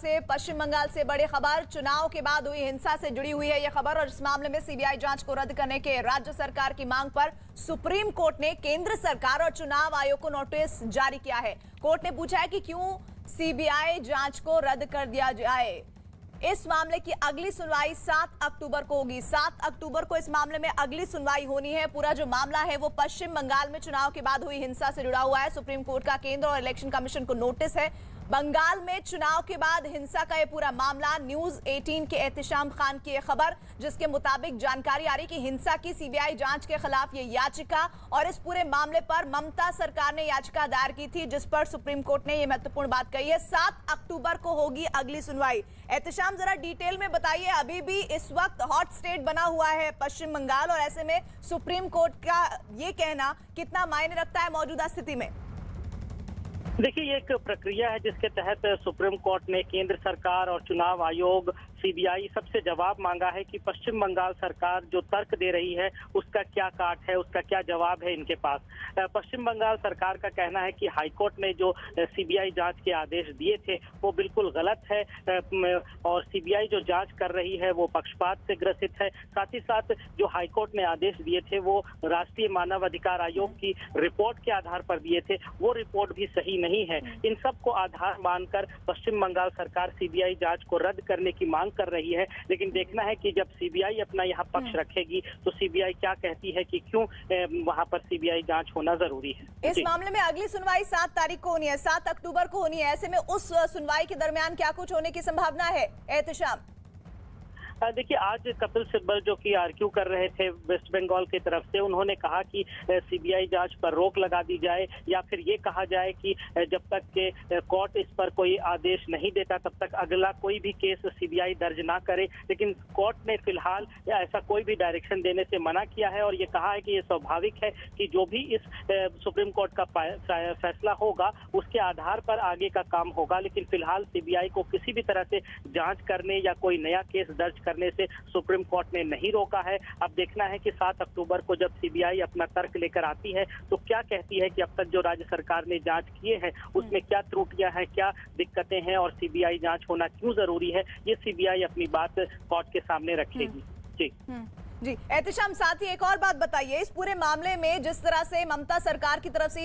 से पश्चिम बंगाल से बड़ी खबर, चुनाव के बाद हुई हिंसा से जुड़ी हुई है यह खबर। और इस मामले में सीबीआई जांच को रद्द करने के राज्य सरकार की मांग पर सुप्रीम कोर्ट ने केंद्र सरकार और चुनाव आयोग को नोटिस जारी किया है। कोर्ट ने पूछा है कि क्यों सीबीआई जांच को रद्द कर दिया जाए। इस मामले की अगली सुनवाई 7 अक्टूबर को होगी। 7 अक्टूबर को इस मामले में अगली सुनवाई होनी है। पूरा जो मामला है वो पश्चिम बंगाल में चुनाव के बाद हुई हिंसा से जुड़ा हुआ है। सुप्रीम कोर्ट का केंद्र और इलेक्शन कमीशन को नोटिस है। बंगाल में चुनाव के बाद हिंसा का यह पूरा मामला। न्यूज 18 के एहतिशाम खान की यह खबर, जिसके मुताबिक जानकारी आ रही कि हिंसा की सीबीआई जांच के खिलाफ ये याचिका और इस पूरे मामले पर ममता सरकार ने याचिका दायर की थी, जिस पर सुप्रीम कोर्ट ने यह महत्वपूर्ण बात कही है। 7 अक्टूबर को होगी अगली सुनवाई। एहतिशाम, जरा डिटेल में बताइए, अभी भी इस वक्त हॉट स्टेट बना हुआ है पश्चिम बंगाल, और ऐसे में सुप्रीम कोर्ट का ये कहना कितना मायने रखता है मौजूदा स्थिति में? देखिए, ये एक प्रक्रिया है जिसके तहत सुप्रीम कोर्ट ने केंद्र सरकार और चुनाव आयोग, सीबीआई सबसे जवाब मांगा है कि पश्चिम बंगाल सरकार जो तर्क दे रही है उसका क्या काट है, उसका क्या जवाब है इनके पास। पश्चिम बंगाल सरकार का कहना है कि हाईकोर्ट ने जो सीबीआई जांच के आदेश दिए थे वो बिल्कुल गलत है, और सीबीआई जो जांच कर रही है वो पक्षपात से ग्रसित है। साथ ही साथ जो हाईकोर्ट ने आदेश दिए थे वो राष्ट्रीय मानव अधिकार आयोग की रिपोर्ट के आधार पर दिए थे, वो रिपोर्ट भी सही नहीं है। इन सब को आधार मानकर पश्चिम बंगाल सरकार सीबीआई जांच को रद्द करने की मांग कर रही है। लेकिन देखना है कि जब सीबीआई अपना यहाँ पक्ष रखेगी तो सीबीआई क्या कहती है कि क्यों वहां पर सीबीआई जांच होना जरूरी है। इस मामले में अगली सुनवाई 7 तारीख को होनी है, 7 अक्टूबर को होनी है। ऐसे में उस सुनवाई के दरमियान क्या कुछ होने की संभावना है एहतिशाम? देखिए, आज कपिल सिब्बल जो कि आर्ग्यू कर रहे थे वेस्ट बंगाल की तरफ से, उन्होंने कहा कि सीबीआई जांच पर रोक लगा दी जाए, या फिर ये कहा जाए कि जब तक के कोर्ट इस पर कोई आदेश नहीं देता तब तक अगला कोई भी केस सीबीआई दर्ज ना करे। लेकिन कोर्ट ने फिलहाल ऐसा कोई भी डायरेक्शन देने से मना किया है और ये कहा है कि ये स्वाभाविक है कि जो भी इस सुप्रीम कोर्ट का फैसला होगा उसके आधार पर आगे का काम होगा। लेकिन फिलहाल सीबीआई को किसी भी तरह से जांच करने या कोई नया केस दर्ज करने से सुप्रीम कोर्ट ने नहीं रोका है। अब देखना है कि 7 अक्टूबर को जब सीबीआई अपना तर्क लेकर आती है तो क्या कहती है कि अब तक जो राज्य सरकार ने जांच किए हैं उसमें क्या त्रुटियां हैं, क्या दिक्कतें हैं और सीबीआई जांच होना क्यों जरूरी है, ये सीबीआई अपनी बात कोर्ट के सामने रखेगी। जी एहतिशाम, साथ ही एक और बात बताइए, इस पूरे मामले में जिस तरह से ममता सरकार की तरफ से